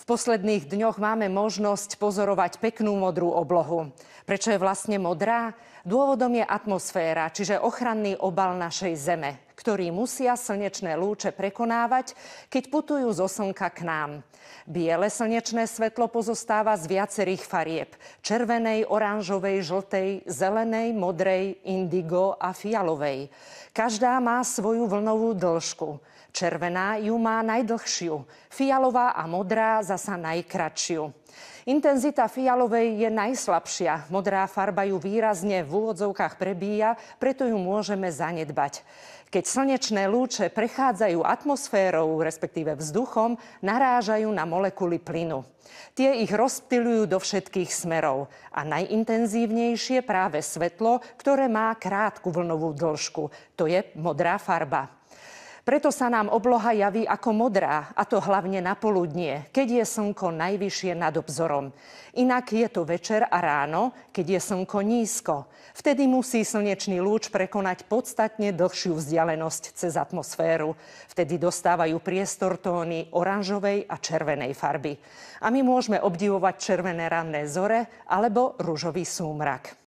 V posledných dňoch máme možnosť pozorovať peknú modrú oblohu. Prečo je vlastne modrá? Dôvodom je atmosféra, čiže ochranný obal našej Zeme, ktorý musia slnečné lúče prekonávať, keď putujú zo Slnka k nám. Biele slnečné svetlo pozostáva z viacerých farieb. Červenej, oranžovej, žltej, zelenej, modrej, indigo a fialovej. Každá má svoju vlnovú dĺžku. Červená ju má najdlhšiu, fialová a modrá zasa najkratšiu. Intenzita fialovej je najslabšia. Modrá farba ju výrazne v úvodzovkách prebíja, preto ju môžeme zanedbať. Keď slnečné lúče prechádzajú atmosférou, respektíve vzduchom, narážajú na molekuly plynu. Tie ich rozptyľujú do všetkých smerov a najintenzívnejšie práve svetlo, ktoré má krátku vlnovú dĺžku. To je modrá farba. Preto sa nám obloha javí ako modrá, a to hlavne na poludnie, keď je slnko najvyššie nad obzorom. Inak je to večer a ráno, keď je slnko nízko. Vtedy musí slnečný lúč prekonať podstatne dlhšiu vzdialenosť cez atmosféru. Vtedy dostávajú priestor tóny oranžovej a červenej farby. A my môžeme obdivovať červené ranné zore alebo ružový súmrak.